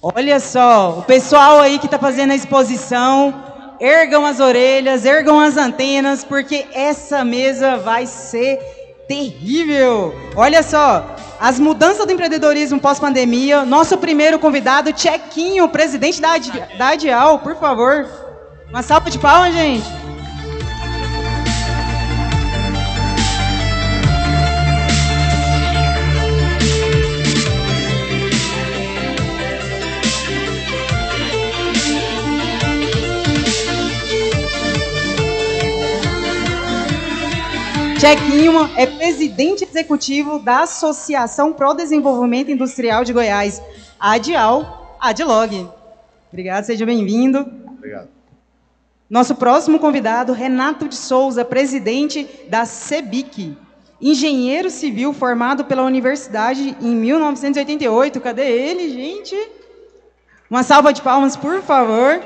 Olha só, o pessoal aí que está fazendo a exposição, ergam as orelhas, ergam as antenas, porque essa mesa vai ser terrível. Olha só, as mudanças do empreendedorismo pós-pandemia. Nosso primeiro convidado, Chequinho, presidente da Adial, por favor. Uma salva de palmas, gente. Chequinho é presidente executivo da Associação Pro Desenvolvimento Industrial de Goiás, ADIAL, Adlog. Obrigado, seja bem-vindo. Obrigado. Nosso próximo convidado, Renato de Souza, presidente da CEBIC, engenheiro civil formado pela universidade em 1988. Cadê ele, gente? Uma salva de palmas, por favor.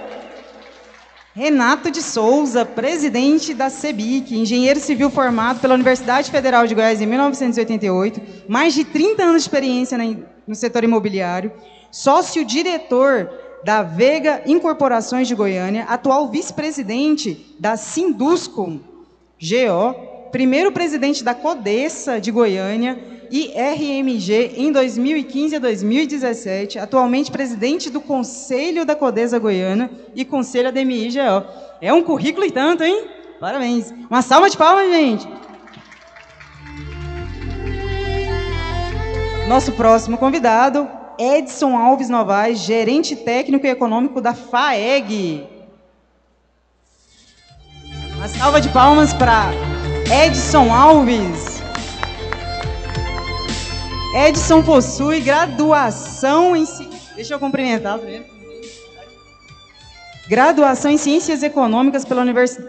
Renato de Souza, presidente da CEBIC, engenheiro civil formado pela Universidade Federal de Goiás em 1988, mais de 30 anos de experiência no setor imobiliário, sócio-diretor da Vega Incorporações de Goiânia, atual vice-presidente da Sindusco GO, primeiro presidente da Codessa de Goiânia e RMG em 2015 a 2017, atualmente presidente do Conselho da Codessa Goiânia e Conselho ADMI-GO. É um currículo e tanto, hein? Parabéns. Uma salva de palmas, gente. Nosso próximo convidado, Edson Alves Novaes, gerente técnico e econômico da FAEG. Uma salva de palmas para Edson Alves. Edson possui graduação em... Deixa eu cumprimentar primeiro. Graduação em Ciências Econômicas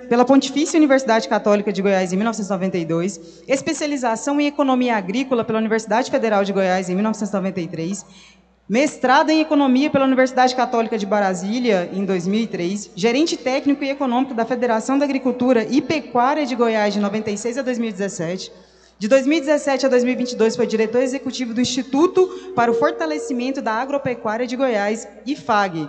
pela Pontifícia Universidade Católica de Goiás em 1992, especialização em Economia Agrícola pela Universidade Federal de Goiás em 1993, mestrado em Economia pela Universidade Católica de Brasília em 2003, gerente técnico e econômico da Federação da Agricultura e Pecuária de Goiás de 96 a 2017, de 2017 a 2022 foi diretor executivo do Instituto para o Fortalecimento da Agropecuária de Goiás, IFAG.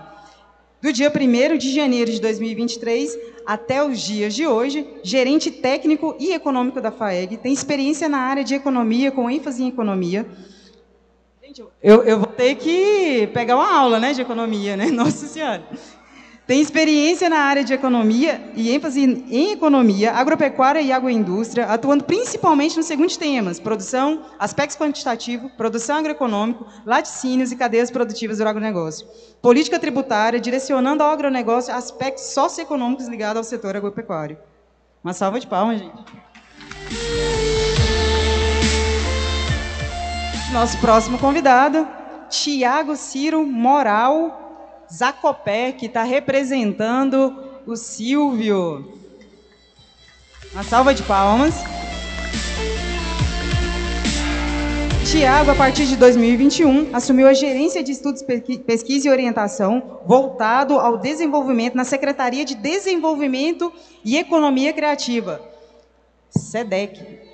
Do dia 1º de janeiro de 2023 até os dias de hoje, gerente técnico e econômico da FAEG, tem experiência na área de economia, com ênfase em economia. Gente, eu vou ter que pegar uma aula, né, de economia, né? Nossa Senhora. Tem experiência na área de economia e ênfase em economia, agropecuária e agroindústria, atuando principalmente nos seguintes temas: produção, aspectos quantitativos, produção agroeconômica, laticínios e cadeias produtivas do agronegócio. Política tributária, direcionando ao agronegócio aspectos socioeconômicos ligados ao setor agropecuário. Uma salva de palmas, gente. Nosso próximo convidado, Tiago Ciro Moral Zacopé, que está representando o Silvio. Uma salva de palmas. Tiago, a partir de 2021, assumiu a gerência de estudos, pesquisa e orientação voltado ao desenvolvimento na Secretaria de Desenvolvimento e Economia Criativa, SEDEC.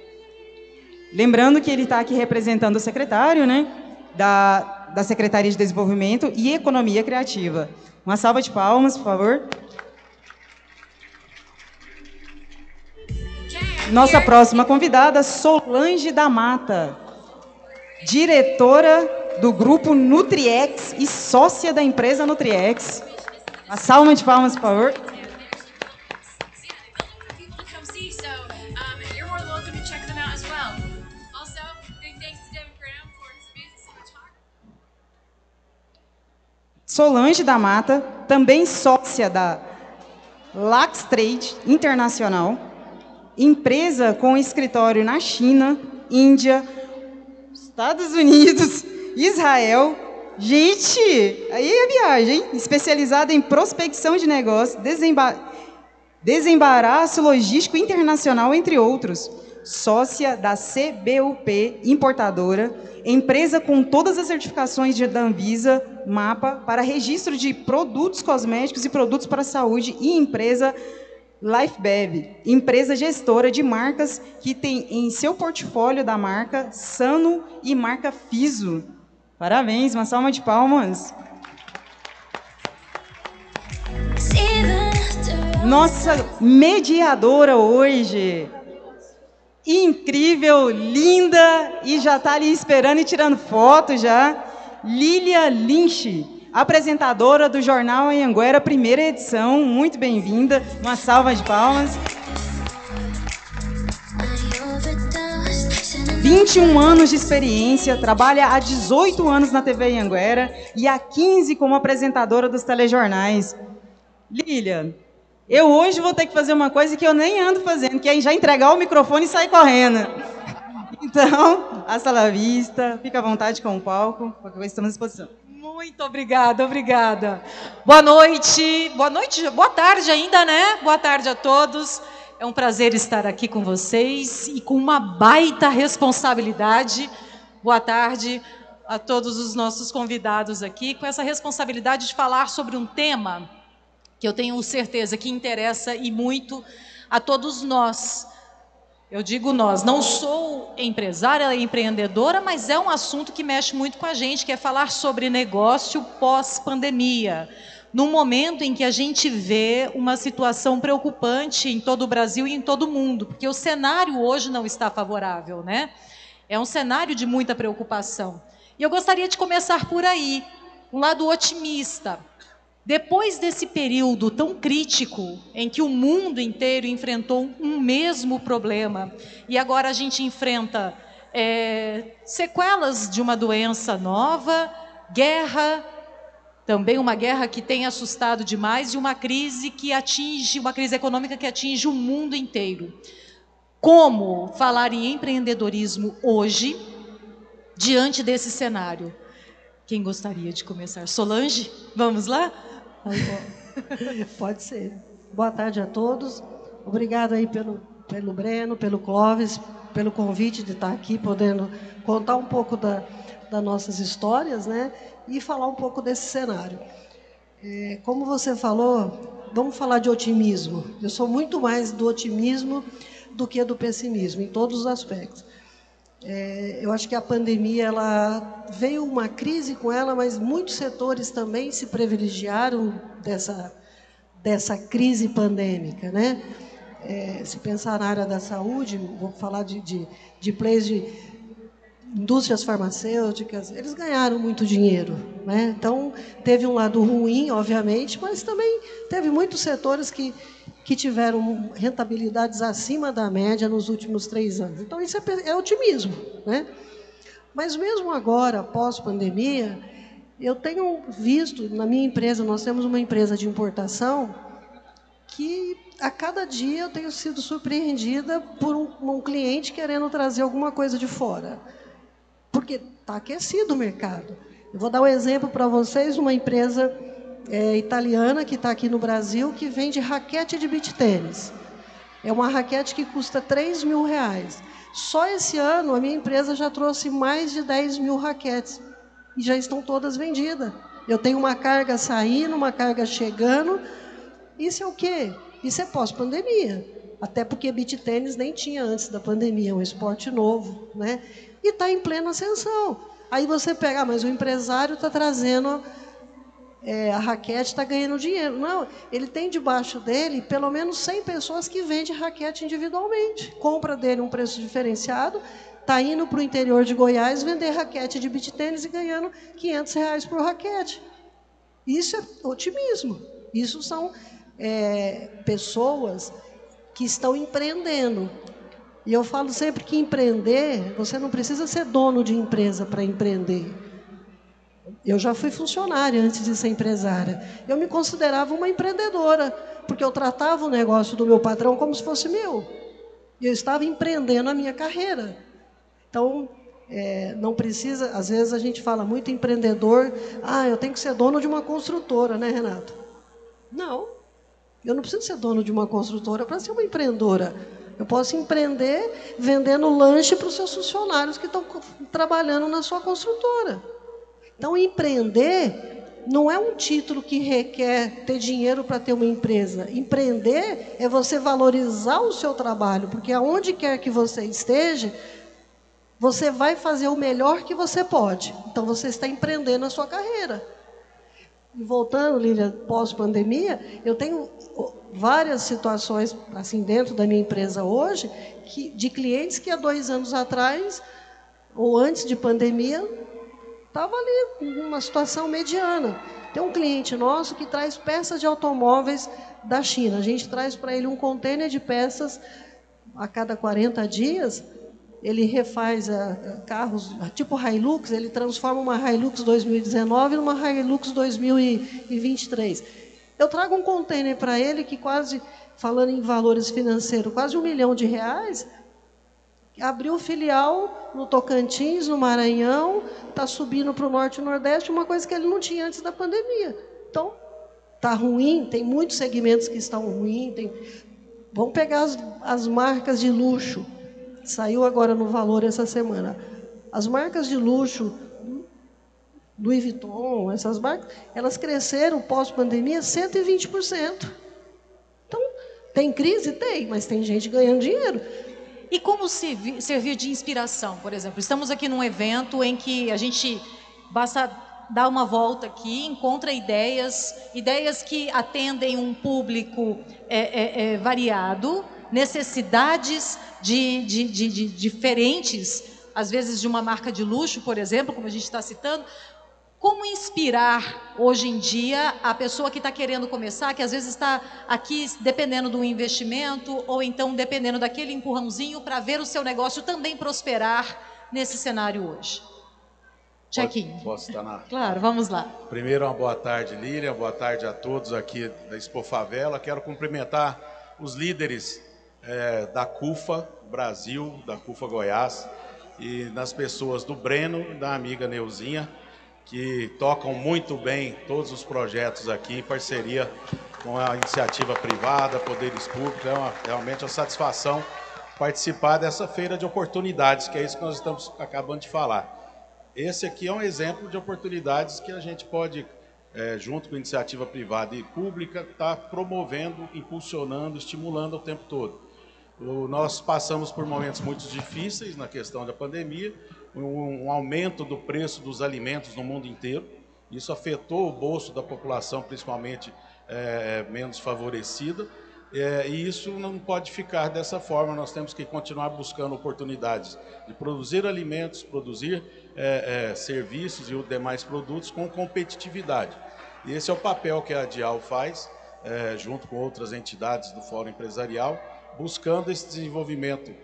Lembrando que ele está aqui representando o secretário, né, da Secretaria de Desenvolvimento e Economia Criativa. Uma salva de palmas, por favor. Nossa próxima convidada, Solange da Mata, diretora do grupo Nutriex e sócia da empresa Nutriex. Uma salva de palmas, por favor. Solange da Mata, também sócia da Lax Trade Internacional, empresa com escritório na China, Índia, Estados Unidos, Israel. Gente, aí é viagem, hein? Especializada em prospecção de negócios, desembaraço logístico internacional, entre outros. Sócia da CBUP Importadora, empresa com todas as certificações da Anvisa, MAPA, para registro de produtos cosméticos e produtos para a saúde, e empresa LifeBev, empresa gestora de marcas que tem em seu portfólio da marca Sano e marca Fiso. Parabéns, uma salva de palmas. Nossa mediadora hoje. Incrível, linda, e já está ali esperando e tirando foto já. Lília Lynch, apresentadora do Jornal Anhanguera, primeira edição. Muito bem-vinda. Uma salva de palmas. 21 anos de experiência, trabalha há 18 anos na TV Anhanguera e há 15 como apresentadora dos telejornais. Lília, eu hoje vou ter que fazer uma coisa que eu nem ando fazendo, que é já entregar o microfone e sair correndo. Então, hasta la vista, fica à vontade com o palco, qualquer coisa estamos à disposição. Muito obrigada, obrigada. Boa noite, boa tarde ainda, né? Boa tarde a todos. É um prazer estar aqui com vocês e com uma baita responsabilidade. Boa tarde a todos os nossos convidados aqui, com essa responsabilidade de falar sobre um tema que eu tenho certeza que interessa e muito a todos nós. Eu digo nós, não sou empresária, empreendedora, mas é um assunto que mexe muito com a gente, que é falar sobre negócio pós-pandemia. Num momento em que a gente vê uma situação preocupante em todo o Brasil e em todo o mundo, porque o cenário hoje não está favorável, né? É um cenário de muita preocupação. E eu gostaria de começar por aí, um lado otimista. Depois desse período tão crítico, em que o mundo inteiro enfrentou um mesmo problema, e agora a gente enfrenta sequelas de uma doença nova, guerra, também uma guerra que tem assustado demais, e uma crise econômica que atinge o mundo inteiro. Como falar em empreendedorismo hoje, diante desse cenário? Quem gostaria de começar? Solange? Vamos lá? Pode ser. Boa tarde a todos. Obrigado aí pelo Breno, pelo Clóvis, pelo convite de estar aqui, podendo contar um pouco das nossas histórias, né? E falar um pouco desse cenário. Como você falou, vamos falar de otimismo. Eu sou muito mais do otimismo do que do pessimismo, em todos os aspectos. Eu acho que a pandemia, ela veio uma crise com ela, mas muitos setores também se privilegiaram dessa crise pandêmica, né? Se pensar na área da saúde, vou falar de players de indústrias farmacêuticas, eles ganharam muito dinheiro, né? Então, teve um lado ruim, obviamente, mas também teve muitos setores que tiveram rentabilidades acima da média nos últimos 3 anos. Então, isso é otimismo, né? Mas mesmo agora, pós-pandemia, eu tenho visto, na minha empresa, nós temos uma empresa de importação, que a cada dia eu tenho sido surpreendida por um cliente querendo trazer alguma coisa de fora. Porque está aquecido o mercado. Eu vou dar um exemplo para vocês, uma empresa italiana que está aqui no Brasil, que vende raquete de beach tênis. É uma raquete que custa R$3.000. Só esse ano a minha empresa já trouxe mais de 10 mil raquetes e já estão todas vendidas. Eu tenho uma carga saindo, uma carga chegando. Isso é o quê? Isso é pós-pandemia. Até porque beach tênis nem tinha antes da pandemia, é um esporte novo, né? E está em plena ascensão. Aí você pega, mas o empresário está trazendo a raquete, está ganhando dinheiro. Não, ele tem debaixo dele pelo menos 100 pessoas que vendem raquete individualmente. Compra dele um preço diferenciado, está indo para o interior de Goiás vender raquete de beach tênis e ganhando R$500 por raquete. Isso é otimismo. Isso são pessoas que estão empreendendo. E eu falo sempre que empreender, você não precisa ser dono de empresa para empreender. Eu já fui funcionária antes de ser empresária. Eu me considerava uma empreendedora, porque eu tratava o negócio do meu patrão como se fosse meu. E eu estava empreendendo a minha carreira. Então, não precisa... Às vezes a gente fala muito empreendedor, eu tenho que ser dono de uma construtora, né, Renato? Não, eu não preciso ser dono de uma construtora para ser uma empreendedora. Eu posso empreender vendendo lanche para os seus funcionários que estão trabalhando na sua construtora. Então, empreender não é um título que requer ter dinheiro para ter uma empresa. Empreender é você valorizar o seu trabalho, porque aonde quer que você esteja, você vai fazer o melhor que você pode. Então, você está empreendendo a sua carreira. E voltando, Lília, pós-pandemia, eu tenho várias situações assim dentro da minha empresa hoje, de clientes que há 2 anos atrás, ou antes de pandemia, estava ali numa situação mediana. Tem um cliente nosso que traz peças de automóveis da China. A gente traz para ele um container de peças a cada 40 dias. Ele refaz carros tipo Hilux, ele transforma uma Hilux 2019 numa Hilux 2023. Eu trago um container para ele que quase, falando em valores financeiros, quase R$1 milhão, abriu filial no Tocantins, no Maranhão, está subindo para o Norte e Nordeste, uma coisa que ele não tinha antes da pandemia. Então, está ruim, tem muitos segmentos que estão ruins. Vamos pegar as marcas de luxo. Saiu agora no Valor essa semana. As marcas de luxo, Louis Vuitton, essas marcas, elas cresceram pós-pandemia 120%. Então, tem crise? Tem, mas tem gente ganhando dinheiro. E como servir de inspiração, por exemplo? Estamos aqui num evento em que a gente basta dar uma volta aqui, encontra ideias que atendem um público variado, necessidades diferentes, às vezes de uma marca de luxo, por exemplo, como a gente está citando. Como inspirar, hoje em dia, a pessoa que está querendo começar, que às vezes está aqui dependendo do investimento, ou então dependendo daquele empurrãozinho para ver o seu negócio também prosperar nesse cenário hoje? Check-in. Posso estar na... Claro, vamos lá. Primeiro, uma boa tarde, Lília, boa tarde a todos aqui da Expo Favela. Quero cumprimentar os líderes da CUFA Brasil, da CUFA Goiás, e nas pessoas do Breno e da amiga Neuzinha, que tocam muito bem todos os projetos aqui em parceria com a iniciativa privada, poderes públicos. É realmente uma satisfação participar dessa feira de oportunidades, que é isso que nós estamos acabando de falar. Esse aqui é um exemplo de oportunidades que a gente pode, junto com a iniciativa privada e pública, estar promovendo, impulsionando, estimulando o tempo todo. Nós passamos por momentos muito difíceis na questão da pandemia, um aumento do preço dos alimentos no mundo inteiro. Isso afetou o bolso da população, principalmente menos favorecida, e isso não pode ficar dessa forma. Nós temos que continuar buscando oportunidades de produzir alimentos, produzir serviços e os demais produtos com competitividade. E esse é o papel que a DIAL faz, junto com outras entidades do Fórum Empresarial, buscando esse desenvolvimento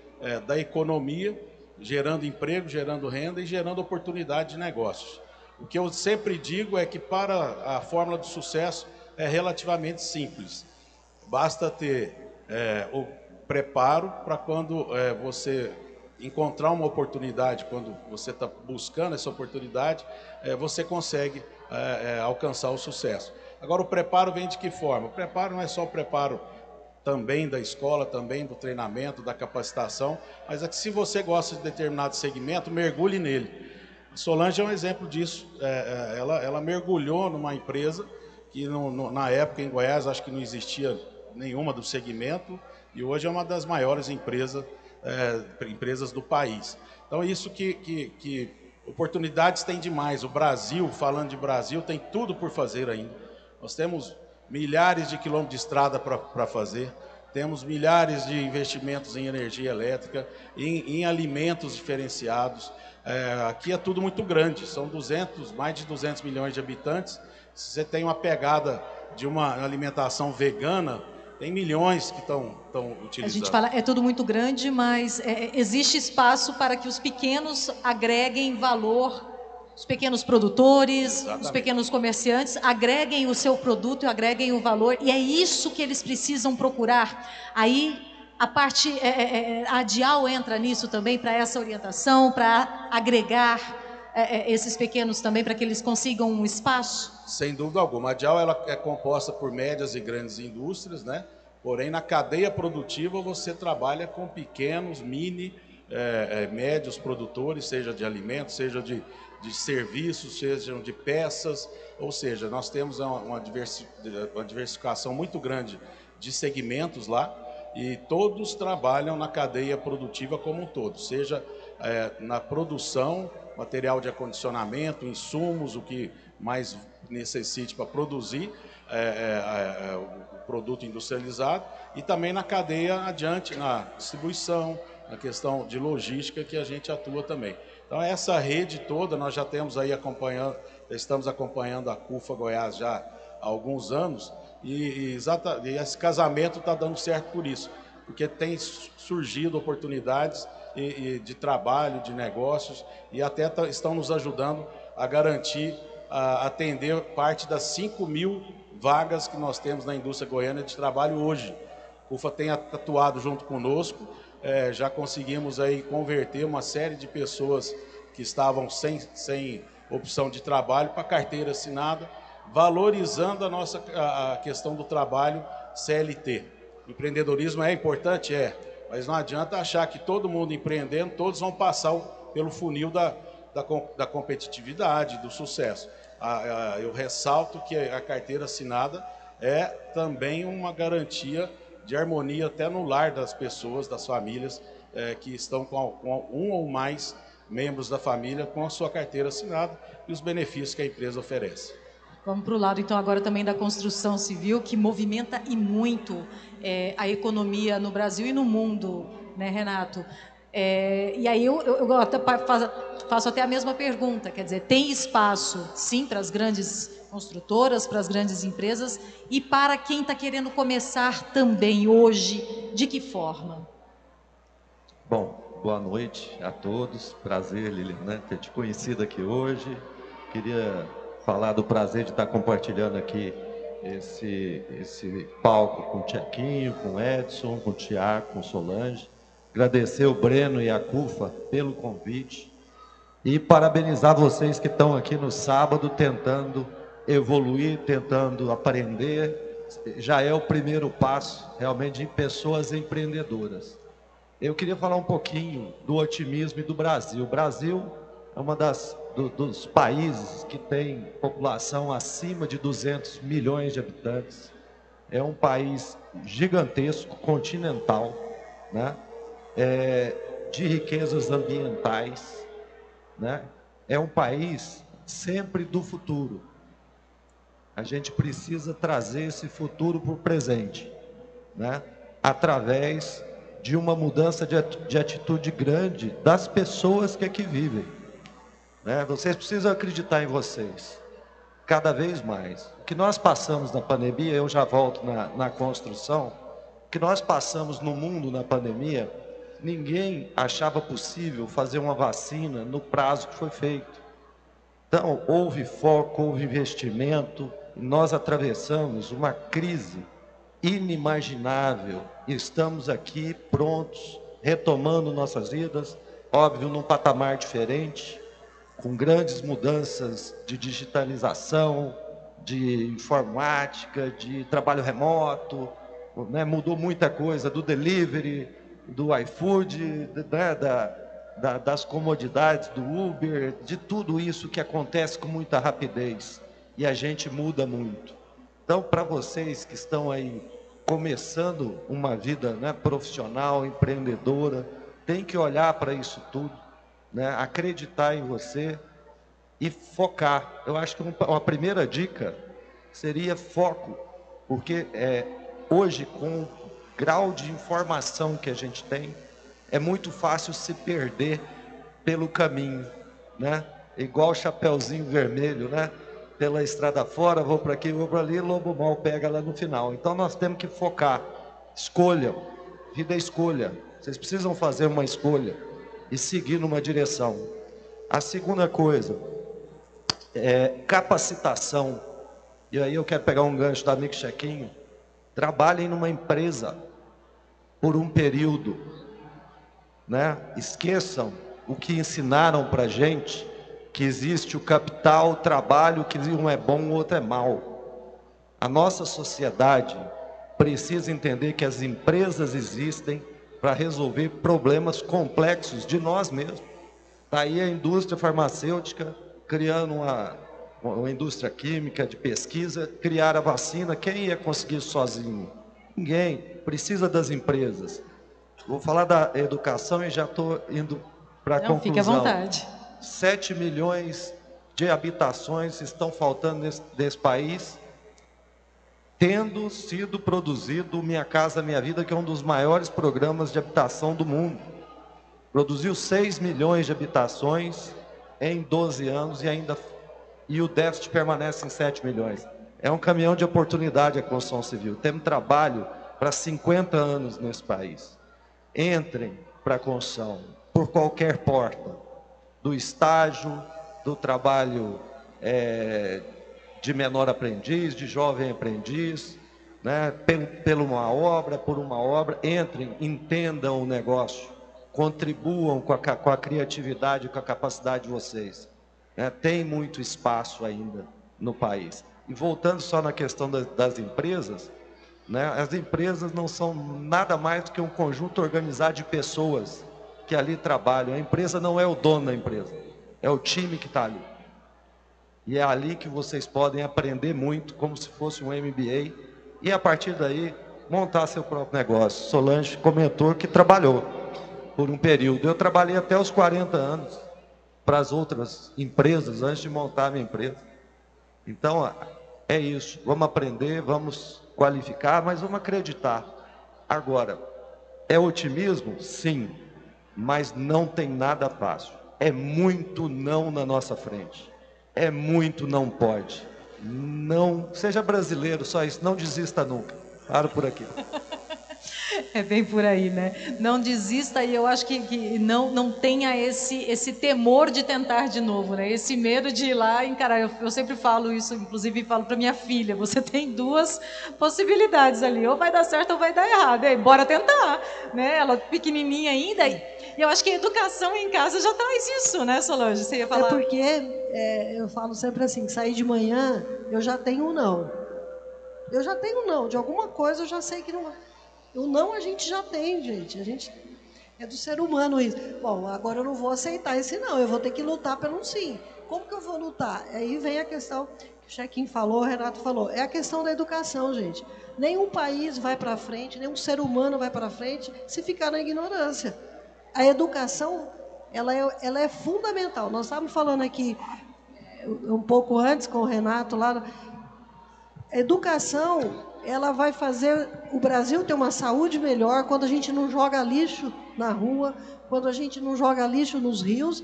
da economia, gerando emprego, gerando renda e gerando oportunidade de negócios. O que eu sempre digo é que para a fórmula do sucesso é relativamente simples. Basta ter o preparo para quando você encontrar uma oportunidade, quando você está buscando essa oportunidade, você consegue alcançar o sucesso. Agora, o preparo vem de que forma? O preparo não é só o preparo também da escola, também do treinamento, da capacitação, mas é que se você gosta de determinado segmento, mergulhe nele. A Solange é um exemplo disso. Ela mergulhou numa empresa que na época em Goiás acho que não existia nenhuma do segmento, e hoje é uma das maiores empresas do país. Então isso que oportunidades tem demais. O Brasil, falando de Brasil, tem tudo por fazer ainda. Nós temos milhares de quilômetros de estrada para fazer, temos milhares de investimentos em energia elétrica, em alimentos diferenciados. Aqui é tudo muito grande, são mais de 200 milhões de habitantes. Se você tem uma pegada de uma alimentação vegana, tem milhões que estão utilizando. A gente fala, é tudo muito grande, mas existe espaço para que os pequenos agreguem valor. Os pequenos produtores, exatamente, os pequenos comerciantes agreguem o seu produto e agreguem o valor, e é isso que eles precisam procurar. Aí a DIAL entra nisso também, para essa orientação, para agregar esses pequenos também, para que eles consigam um espaço? Sem dúvida alguma. A DIAL ela é composta por médias e grandes indústrias, né? Porém, na cadeia produtiva você trabalha com pequenos, médios produtores, seja de alimentos, seja de serviços, sejam de peças, ou seja, nós temos uma diversificação muito grande de segmentos lá, e todos trabalham na cadeia produtiva como um todo, seja na produção, material de acondicionamento, insumos, o que mais necessite para produzir o produto industrializado, e também na cadeia adiante, na distribuição, na questão de logística, que a gente atua também. Então, essa rede toda, nós já temos aí estamos acompanhando a CUFA Goiás já há alguns anos, e esse casamento está dando certo por isso, porque tem surgido oportunidades de trabalho, de negócios, e até estão nos ajudando a garantir, a atender parte das 5.000 vagas que nós temos na indústria goiana de trabalho hoje. A CUFA tem atuado junto conosco, já conseguimos aí converter uma série de pessoas que estavam sem opção de trabalho para carteira assinada, valorizando a questão do trabalho CLT. Empreendedorismo é importante? Mas não adianta achar que todo mundo empreendendo, todos vão passar pelo funil da competitividade, do sucesso. Eu ressalto que a carteira assinada é também uma garantia de harmonia até no lar das pessoas, das famílias que estão com um ou mais membros da família com a sua carteira assinada e os benefícios que a empresa oferece. Vamos para o lado, então, agora também da construção civil, que movimenta e muito a economia no Brasil e no mundo, né, Renato? E aí eu faço até a mesma pergunta, quer dizer, tem espaço, sim, para as grandes construtoras, para as grandes empresas, e para quem está querendo começar também hoje, de que forma? Bom, boa noite a todos, prazer, Lilian, ter te conhecido aqui hoje. Queria falar do prazer de estar compartilhando aqui esse palco com o Tiaquinho, com o Edson, com o Tiago, com o Solange. Agradecer o Breno e a CUFA pelo convite e parabenizar vocês que estão aqui no sábado tentando evoluir, tentando aprender. Já é o primeiro passo realmente em pessoas empreendedoras. Eu queria falar um pouquinho do otimismo e do Brasil. O Brasil é uma dos países que tem população acima de 200 milhões de habitantes. É um país gigantesco, continental, né? De riquezas ambientais, né? É um país sempre do futuro. A gente precisa trazer esse futuro para o presente, né? Através de uma mudança de atitude grande das pessoas que aqui vivem, né? Vocês precisam acreditar em vocês, cada vez mais. O que nós passamos na pandemia, eu já volto na construção, o que nós passamos no mundo na pandemia, ninguém achava possível fazer uma vacina no prazo que foi feito. Então, houve foco, houve investimento, e nós atravessamos uma crise inimaginável. Estamos aqui prontos, retomando nossas vidas, óbvio, num patamar diferente, com grandes mudanças de digitalização, de informática, de trabalho remoto, né? Mudou muita coisa do delivery, do iFood, né? Das comodidades do Uber, de tudo isso que acontece com muita rapidez, e a gente muda muito. Então, para vocês que estão aí começando uma vida, né, profissional, empreendedora, tem que olhar para isso tudo, né, acreditar em você e focar. Eu acho que uma primeira dica seria foco, porque hoje, com o grau de informação que a gente tem, é muito fácil se perder pelo caminho, né? Igual o Chapeuzinho Vermelho, né? Pela estrada fora, vou para aqui, vou para ali, lobo mal pega lá no final. Então nós temos que focar. Escolha, vida é escolha. Vocês precisam fazer uma escolha e seguir numa direção. A segunda coisa é capacitação. E aí eu quero pegar um gancho do amigo Chequinho. Trabalhem numa empresa por um período, né? Esqueçam o que ensinaram para a gente, que existe o capital, o trabalho, que um é bom, o outro é mau. A nossa sociedade precisa entender que as empresas existem para resolver problemas complexos de nós mesmos. Está aí a indústria farmacêutica criando uma indústria química de pesquisa, criar a vacina. Quem ia conseguir sozinho? Ninguém. Precisa das empresas. Vou falar da educação e já estou indo para a conclusão. Fique à vontade. 7 milhões de habitações estão faltando nesse país, tendo sido produzido Minha Casa Minha Vida, que é um dos maiores programas de habitação do mundo. Produziu 6 milhões de habitações em 12 anos e o déficit permanece em 7 milhões. É um caminhão de oportunidade a construção civil. Temos trabalho para 50 anos nesse país. Entrem para a construção por qualquer porta, do estágio, do trabalho de menor aprendiz, de jovem aprendiz, né, por uma obra, entrem, entendam o negócio, contribuam com a criatividade, com a capacidade de vocês. Né, tem muito espaço ainda no país. E voltando só na questão das empresas, né, as empresas não são nada mais do que um conjunto organizado de pessoas que ali trabalham. A empresa não é o dono da empresa, é o time que está ali. E é ali que vocês podem aprender muito, como se fosse um MBA, e a partir daí montar seu próprio negócio. Solange comentou que trabalhou por um período. Eu trabalhei até os 40 anos para as outras empresas antes de montar a minha empresa. Então, é isso. Vamos aprender, vamos qualificar, mas vamos acreditar. Agora, é otimismo? Sim, mas não tem nada fácil. É muito não na nossa frente. É muito não pode. Não, seja brasileiro, só isso. Não desista nunca. Paro por aqui. É bem por aí, né? Não desista, e eu acho que não tenha esse temor de tentar de novo, né? Esse medo de ir lá encarar. Eu sempre falo isso, inclusive falo para minha filha, você tem duas possibilidades ali, ou vai dar certo ou vai dar errado. E bora tentar, né? Ela pequenininha ainda, e eu acho que a educação em casa já traz isso, né, Solange? Você ia falar? É porque eu falo sempre assim, sair de manhã, eu já tenho um não. Eu já tenho um não, de alguma coisa eu já sei que não... O não a gente já tem, gente. É do ser humano isso. Bom, agora eu não vou aceitar esse não, eu vou ter que lutar pelo sim. Como que eu vou lutar? Aí vem a questão que o Chequim falou, o Renato falou, é a questão da educação, gente. Nenhum país vai para frente, nenhum ser humano vai para frente se ficar na ignorância. A educação, ela é fundamental. Nós estávamos falando aqui um pouco antes com o Renato lá. A educação, ela vai fazer o Brasil ter uma saúde melhor quando a gente não joga lixo na rua, quando a gente não joga lixo nos rios.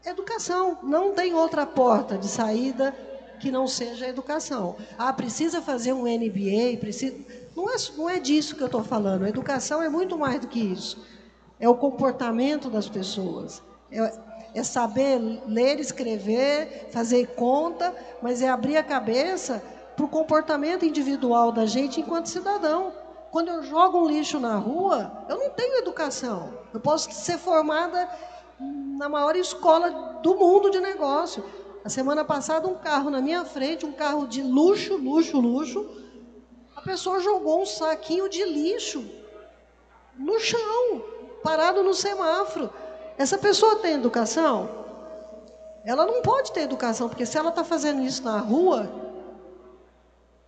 Educação, não tem outra porta de saída que não seja a educação. Precisa fazer um MBA, precisa... Não é disso que eu estou falando. A educação é muito mais do que isso. É o comportamento das pessoas. É saber ler, escrever, fazer conta, mas é abrir a cabeça para o comportamento individual da gente enquanto cidadão. Quando eu jogo um lixo na rua, eu não tenho educação. Eu posso ser formada na maior escola do mundo de negócio. A semana passada, um carro na minha frente, um carro de luxo, a pessoa jogou um saquinho de lixo no chão, parado no semáforo. Essa pessoa tem educação? Ela não pode ter educação, porque se ela está fazendo isso na rua,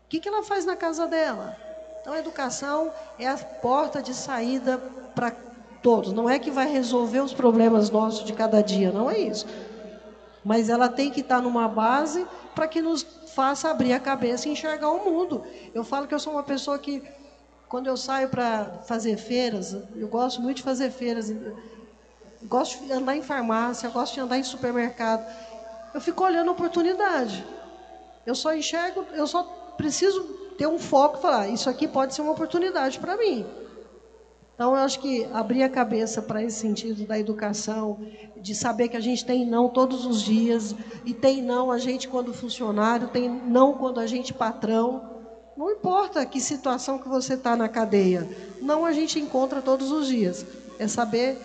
o que ela faz na casa dela? Então, a educação é a porta de saída para todos. Não é que vai resolver os problemas nossos de cada dia, não é isso. Mas ela tem que estar numa base para que nos faça abrir a cabeça e enxergar o mundo. Eu falo que eu sou uma pessoa que, quando eu saio para fazer feiras, eu gosto muito de fazer feiras, gosto de andar em farmácia, gosto de andar em supermercado. Eu fico olhando a oportunidade. Eu só enxergo, eu só preciso ter um foco e falar, isso aqui pode ser uma oportunidade para mim. Então, eu acho que abrir a cabeça para esse sentido da educação, de saber que a gente tem não todos os dias, e tem não a gente quando funcionário, tem não quando a gente patrão. Não importa que situação que você está na cadeia, não a gente encontra todos os dias. É saber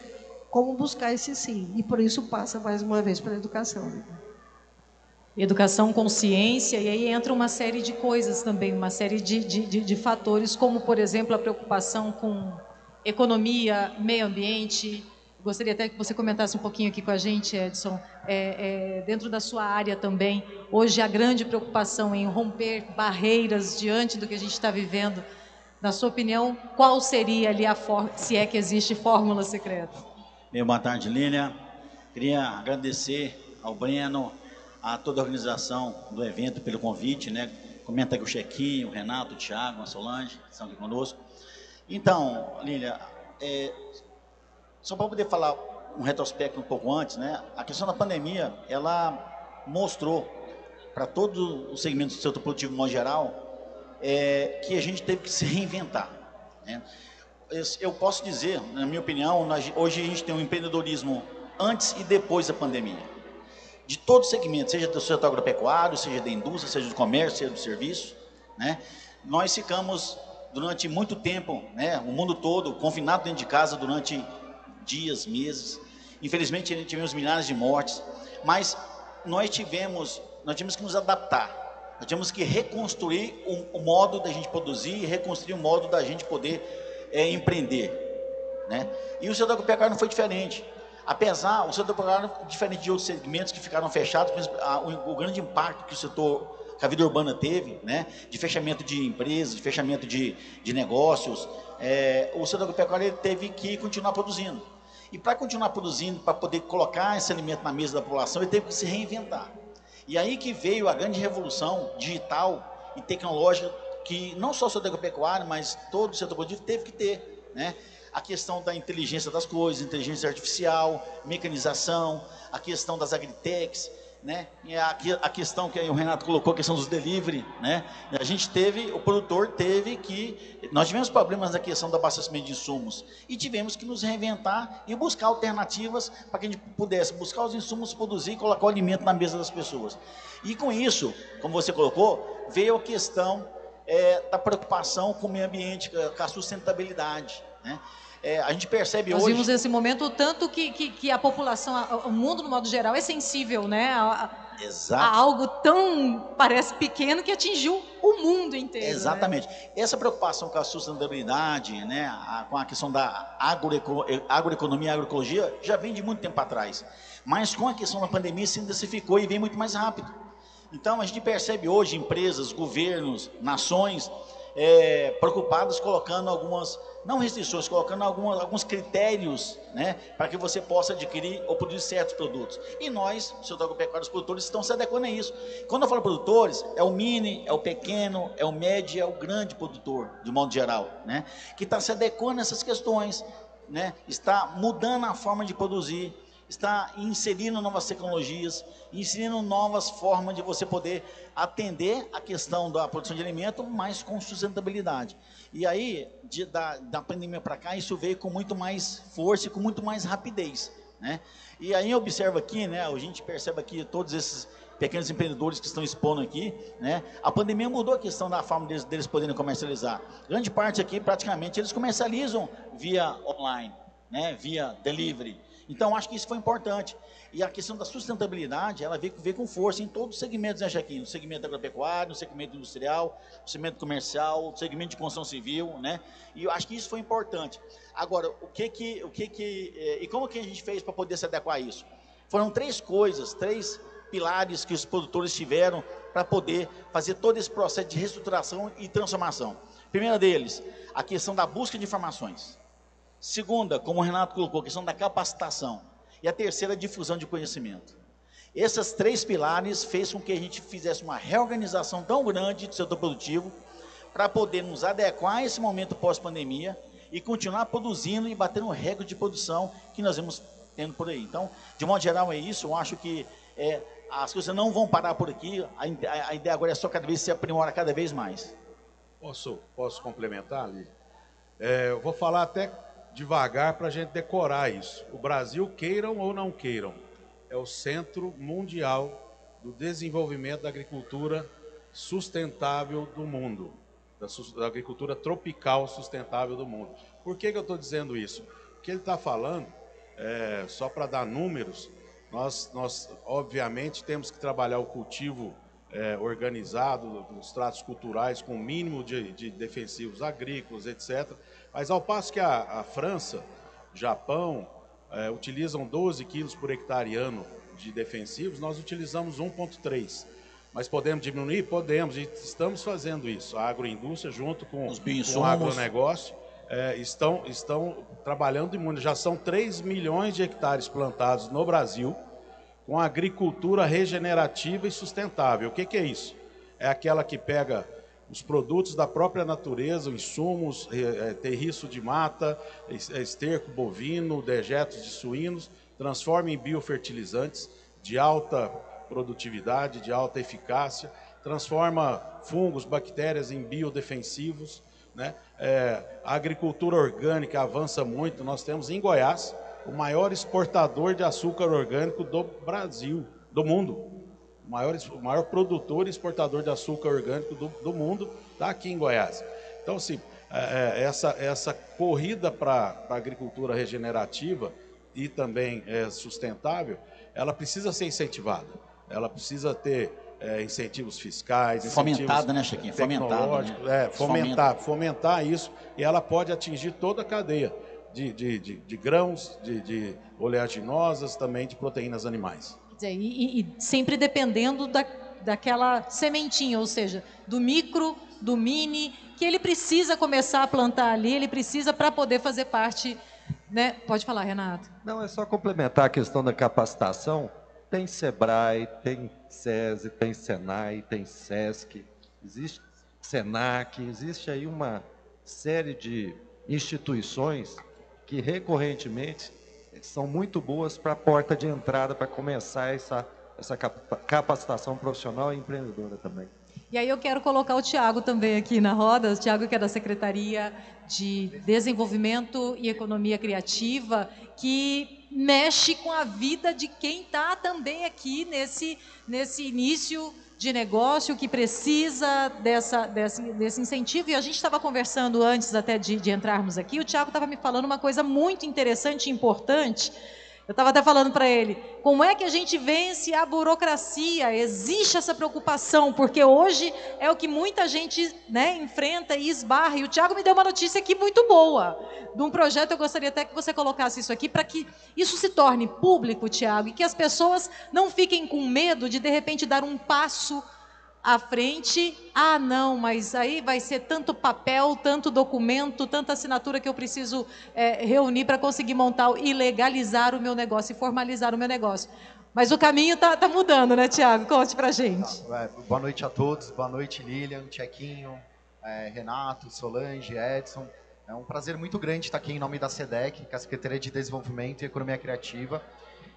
como buscar esse sim. E por isso passa mais uma vez pela educação. Educação, consciência, e aí entra uma série de coisas também, uma série de fatores, como, por exemplo, a preocupação com economia, meio ambiente. Gostaria até que você comentasse um pouquinho aqui com a gente, Edson, dentro da sua área também. Hoje, a grande preocupação em romper barreiras diante do que a gente está vivendo. Na sua opinião, qual seria ali se é que existe fórmula secreta? Boa tarde, Lília. Queria agradecer ao Breno, a toda a organização do evento pelo convite, né? Comenta aqui o Chequinho, o Renato, o Thiago, a Solange, que estão aqui conosco. Então, Lília, só para poder falar um retrospecto um pouco antes, né? A questão da pandemia, ela mostrou para todos os segmentos do setor produtivo, no modo geral, que a gente teve que se reinventar, né? Eu posso dizer, na minha opinião, hoje a gente tem um empreendedorismo antes e depois da pandemia. De todos os segmentos, seja do setor agropecuário, seja da indústria, seja do comércio, seja do serviço, né? Nós ficamos durante muito tempo, né, o mundo todo, confinado dentro de casa durante dias, meses. Infelizmente, tivemos milhares de mortes, mas nós tivemos que nos adaptar. Nós tivemos que reconstruir o modo da gente produzir, reconstruir o modo da gente poder empreender, né? E o setor agropecuário não foi diferente. Apesar, o setor agropecuário, diferente de outros segmentos que ficaram fechados, o grande impacto que a vida urbana teve, né, de fechamento de empresas, de fechamento de negócios, o setor agropecuário ele teve que continuar produzindo. E para continuar produzindo, para poder colocar esse alimento na mesa da população, ele teve que se reinventar. E aí que veio a grande revolução digital e tecnológica, que não só o setor agropecuário, mas todo o setor produtivo teve que ter, né? A questão da inteligência das coisas, inteligência artificial, mecanização, a questão das agritechs, né? E a questão que o Renato colocou, a questão dos delivery, né? O produtor nós tivemos problemas na questão do abastecimento de insumos e tivemos que nos reinventar e buscar alternativas para que a gente pudesse buscar os insumos, produzir e colocar o alimento na mesa das pessoas. E com isso, como você colocou, veio a questão da preocupação com o meio ambiente, com a sustentabilidade, né? A gente percebe Nós hoje... vimos nesse momento o tanto que a população, o mundo no modo geral é sensível, né, a algo tão, parece pequeno, que atingiu o mundo inteiro. Exatamente. Né? Essa preocupação com a sustentabilidade, né, com a questão da agroeconomia e agroecologia, já vem de muito tempo atrás. Mas com a questão da pandemia se intensificou e vem muito mais rápido. Então a gente percebe hoje empresas, governos, nações preocupadas, colocando algumas, não restrições, colocando alguns critérios, né, para que você possa adquirir ou produzir certos produtos. E nós, o setor agropecuário, os produtores estão se adequando a isso. Quando eu falo produtores, é o mini, é o pequeno, é o médio, é o grande produtor, de modo geral, né, que está se adequando a essas questões, né, está mudando a forma de produzir, está inserindo novas tecnologias, inserindo novas formas de você poder atender a questão da produção de alimento, mas com sustentabilidade. E aí, da pandemia para cá, isso veio com muito mais força e com muito mais rapidez, né? E aí eu observo aqui, né, a gente percebe aqui todos esses pequenos empreendedores que estão expondo aqui, né? A pandemia mudou a questão da forma deles poderem comercializar. Grande parte aqui, praticamente, eles comercializam via online, né, via delivery. Então, acho que isso foi importante. E a questão da sustentabilidade, ela veio com força em todos os segmentos, né, Chequinho? No segmento agropecuário, no segmento industrial, no segmento comercial, no segmento de construção civil, né? E eu acho que isso foi importante. Agora, e como que a gente fez para poder se adequar a isso? Foram três pilares que os produtores tiveram para poder fazer todo esse processo de reestruturação e transformação. Primeira deles, a questão da busca de informações. Segunda, como o Renato colocou, a questão da capacitação. E a terceira, a difusão de conhecimento. Esses três pilares fez com que a gente fizesse uma reorganização tão grande do setor produtivo para poder nos adequar a esse momento pós-pandemia e continuar produzindo e batendo o recorde de produção que nós vamos tendo por aí. Então, de modo geral é isso. Eu acho que as coisas não vão parar por aqui. A ideia agora é só cada vez se aprimora cada vez mais. Posso complementar ali? Eu vou falar até devagar para a gente decorar isso. O Brasil, queiram ou não queiram, é o centro mundial do desenvolvimento da agricultura sustentável do mundo, da agricultura tropical sustentável do mundo. Por que eu estou dizendo isso? Porque ele está falando, só para dar números, nós obviamente temos que trabalhar o cultivo organizado, os tratos culturais com o mínimo de defensivos agrícolas, etc. Mas ao passo que a França, Japão, utilizam 12 quilos por hectare ano de defensivos, nós utilizamos 1,3. Mas podemos diminuir? Podemos, e estamos fazendo isso. A agroindústria, junto com o agronegócio, estão trabalhando em muito. Já são 3 milhões de hectares plantados no Brasil, com a agricultura regenerativa e sustentável. O que é isso? É aquela que pega os produtos da própria natureza, insumos, terriço de mata, esterco bovino, dejetos de suínos, transforma em biofertilizantes de alta produtividade, de alta eficácia, transforma fungos, bactérias em biodefensivos, né? A agricultura orgânica avança muito. Nós temos em Goiás o maior exportador de açúcar orgânico do Brasil, do mundo. O maior produtor e exportador de açúcar orgânico do mundo está aqui em Goiás. Então, assim, essa corrida para a agricultura regenerativa e também sustentável, ela precisa ser incentivada. Ela precisa ter incentivos fiscais, fomentada, né, Chiquinho? Tecnológicos, fomentar isso, e ela pode atingir toda a cadeia de grãos, de oleaginosas, também de proteínas animais. E sempre dependendo daquela sementinha, ou seja, do micro, do mini, que ele precisa começar a plantar ali, ele precisa para poder fazer parte, né? Pode falar, Renato. Não, é só complementar a questão da capacitação. Tem SEBRAE, tem SESI, tem SENAI, tem SESC, existe SENAC, existe aí uma série de instituições que recorrentemente são muito boas para a porta de entrada, para começar essa capacitação profissional e empreendedora também. E aí eu quero colocar o Tiago também aqui na roda, o Tiago que é da Secretaria de Desenvolvimento e Economia Criativa, que mexe com a vida de quem está também aqui nesse início de negócio, que precisa desse incentivo. E a gente estava conversando antes até de entrarmos aqui, o Tiago estava me falando uma coisa muito interessante e importante. Eu estava até falando para ele, como é que a gente vence a burocracia? Existe essa preocupação, porque hoje é o que muita gente, né, enfrenta e esbarra. E o Tiago me deu uma notícia aqui muito boa, de um projeto. Eu gostaria até que você colocasse isso aqui, para que isso se torne público, Tiago, e que as pessoas não fiquem com medo de repente, dar um passo à frente. Ah, não, mas aí vai ser tanto papel, tanto documento, tanta assinatura que eu preciso reunir para conseguir montar e legalizar o meu negócio e formalizar o meu negócio. Mas o caminho está mudando, né, Tiago? Conte para a gente. Boa noite a todos, boa noite, Lilian, Tchequinho, Renato, Solange, Edson. É um prazer muito grande estar aqui em nome da SEDEC, que é a Secretaria de Desenvolvimento e Economia Criativa.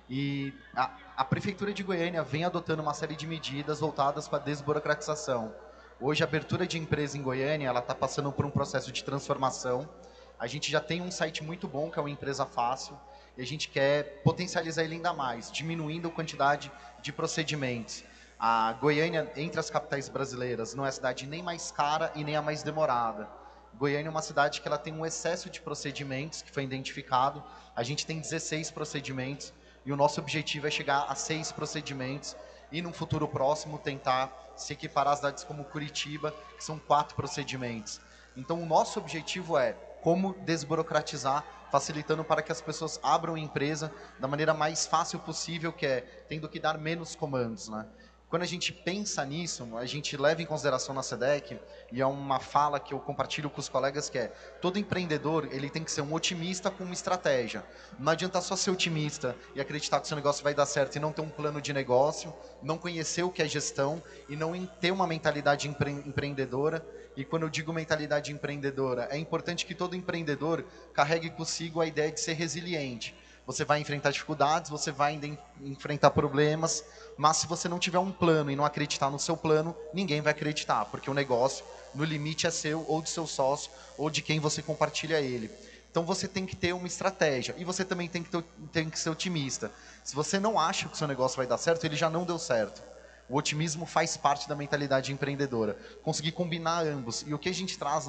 E a Prefeitura de Goiânia vem adotando uma série de medidas voltadas para a desburocratização. Hoje, a abertura de empresa em Goiânia está passando por um processo de transformação. A gente já tem um site muito bom, que é o Empresa Fácil, e a gente quer potencializar ele ainda mais, diminuindo a quantidade de procedimentos. A Goiânia, entre as capitais brasileiras, não é a cidade nem mais cara e nem a mais demorada. Goiânia é uma cidade que ela tem um excesso de procedimentos, que foi identificado. A gente tem 16 procedimentos, e o nosso objetivo é chegar a 6 procedimentos e, num futuro próximo, tentar se equiparar às cidades como Curitiba, que são 4 procedimentos. Então, o nosso objetivo é como desburocratizar, facilitando para que as pessoas abram empresa da maneira mais fácil possível, que é tendo que dar menos comandos, né? Quando a gente pensa nisso, a gente leva em consideração na SEDEC, e é uma fala que eu compartilho com os colegas, que é, todo empreendedor ele tem que ser um otimista com uma estratégia. Não adianta só ser otimista e acreditar que o seu negócio vai dar certo e não ter um plano de negócio, não conhecer o que é gestão e não ter uma mentalidade empreendedora. E quando eu digo mentalidade empreendedora, é importante que todo empreendedor carregue consigo a ideia de ser resiliente. Você vai enfrentar dificuldades, você vai enfrentar problemas, mas se você não tiver um plano e não acreditar no seu plano, ninguém vai acreditar, porque o negócio, no limite, é seu, ou do seu sócio, ou de quem você compartilha ele. Então você tem que ter uma estratégia, e você também tem que ser otimista. Se você não acha que o seu negócio vai dar certo, ele já não deu certo. O otimismo faz parte da mentalidade empreendedora. Conseguir combinar ambos. E o que a gente traz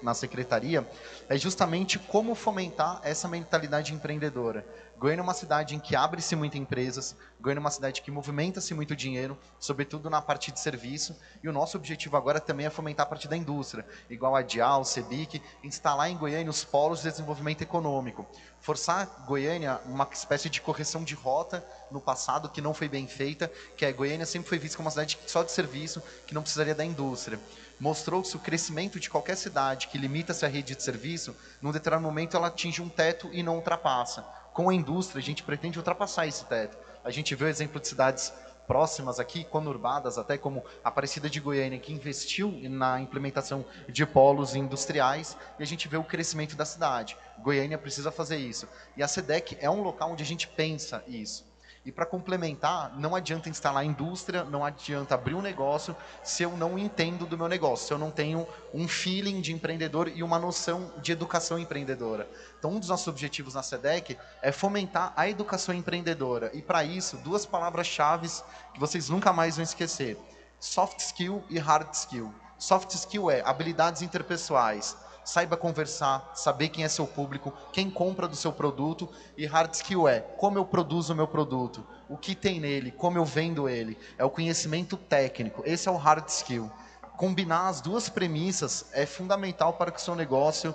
na secretaria é justamente como fomentar essa mentalidade empreendedora. Goiânia é uma cidade em que abre-se muitas empresas, Goiânia é uma cidade que movimenta-se muito dinheiro, sobretudo na parte de serviço, e o nosso objetivo agora também é fomentar a parte da indústria, igual a DIAL, CEBIC, instalar em Goiânia os polos de desenvolvimento econômico. Forçar Goiânia uma espécie de correção de rota no passado que não foi bem feita, que é Goiânia sempre foi vista como uma cidade só de serviço, que não precisaria da indústria. Mostrou-se o crescimento de qualquer cidade que limita-se à rede de serviço, num determinado momento ela atinge um teto e não ultrapassa. Com a indústria, a gente pretende ultrapassar esse teto. A gente vê o exemplo de cidades próximas aqui, conurbadas, até como a Aparecida de Goiânia, que investiu na implementação de polos industriais, e a gente vê o crescimento da cidade. Goiânia precisa fazer isso. E a SEDEC é um local onde a gente pensa isso. E para complementar, não adianta instalar indústria, não adianta abrir um negócio se eu não entendo do meu negócio, se eu não tenho um feeling de empreendedor e uma noção de educação empreendedora. Então, um dos nossos objetivos na SEDEC é fomentar a educação empreendedora. E para isso, 2 palavras-chave que vocês nunca mais vão esquecer: soft skill e hard skill. Soft skill é habilidades interpessoais. Saiba conversar, saber quem é seu público, quem compra do seu produto. E hard skill é como eu produzo o meu produto, o que tem nele, como eu vendo ele. É o conhecimento técnico, esse é o hard skill. Combinar as 2 premissas é fundamental para que o seu negócio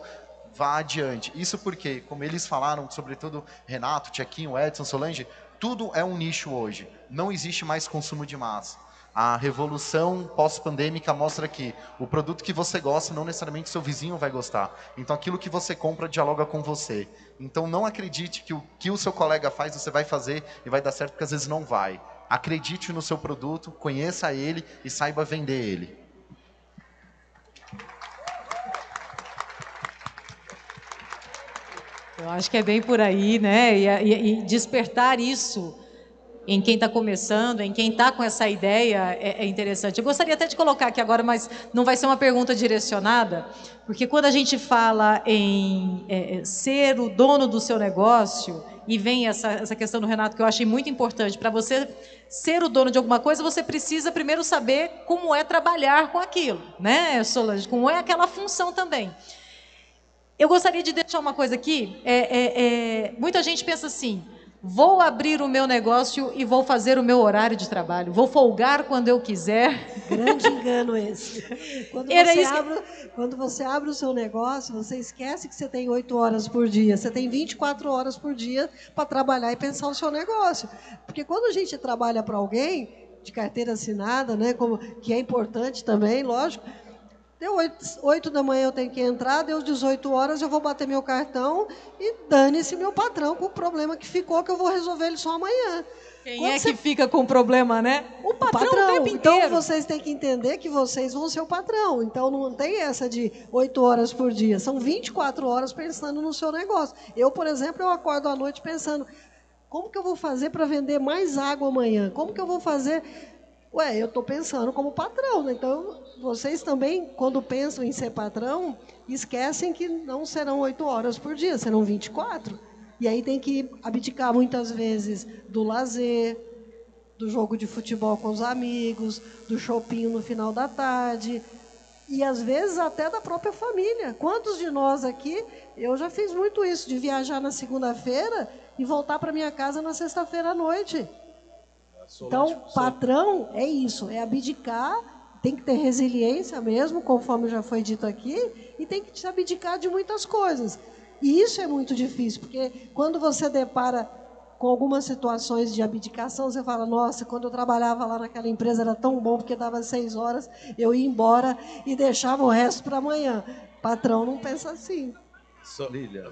vá adiante. Isso porque, como eles falaram, sobretudo Renato, Tchequinho, Edson, Solange, tudo é um nicho hoje. Não existe mais consumo de massa. A revolução pós-pandêmica mostra que o produto que você gosta, não necessariamente seu vizinho vai gostar. Então, aquilo que você compra dialoga com você. Então, não acredite que o que o seu colega faz, você vai fazer e vai dar certo, porque às vezes não vai. Acredite no seu produto, conheça ele e saiba vender ele. Eu acho que é bem por aí, né? E despertar isso em quem está começando, em quem está com essa ideia, é interessante. Eu gostaria até de colocar aqui agora, mas não vai ser uma pergunta direcionada, porque quando a gente fala em ser o dono do seu negócio, e vem essa questão do Renato, que eu achei muito importante, para você ser o dono de alguma coisa, você precisa primeiro saber como é trabalhar com aquilo, né, Solange? Como é aquela função também. Eu gostaria de deixar uma coisa aqui, muita gente pensa assim: vou abrir o meu negócio e vou fazer o meu horário de trabalho. Vou folgar quando eu quiser. Grande engano esse. Quando você abre o seu negócio, você esquece que você tem 8 horas por dia. Você tem 24 horas por dia para trabalhar e pensar o seu negócio. Porque quando a gente trabalha para alguém, de carteira assinada, né, que é importante também, lógico, deu 8 da manhã eu tenho que entrar, deu 18 horas eu vou bater meu cartão e dane-se meu patrão com o problema que ficou, que eu vou resolver ele só amanhã. Quem que fica com o problema, né? O patrão o tempo inteiro. Então, vocês têm que entender que vocês vão ser o patrão. Então, não tem essa de 8 horas por dia. São 24 horas pensando no seu negócio. Eu, por exemplo, eu acordo à noite pensando: como que eu vou fazer para vender mais água amanhã? Como que eu vou fazer... eu estou pensando como patrão, né? Então, vocês também, quando pensam em ser patrão, esquecem que não serão 8 horas por dia, serão 24. E aí tem que abdicar muitas vezes do lazer, do jogo de futebol com os amigos, do shopping no final da tarde, e às vezes até da própria família. Quantos de nós aqui, eu já fiz muito isso, de viajar na segunda-feira e voltar para minha casa na sexta-feira à noite. Então, patrão é isso, é abdicar, tem que ter resiliência mesmo, conforme já foi dito aqui, e tem que se abdicar de muitas coisas. E isso é muito difícil, porque quando você depara com algumas situações de abdicação, você fala: nossa, quando eu trabalhava lá naquela empresa era tão bom, porque dava 6 horas, eu ia embora e deixava o resto para amanhã. Patrão não pensa assim. Lília.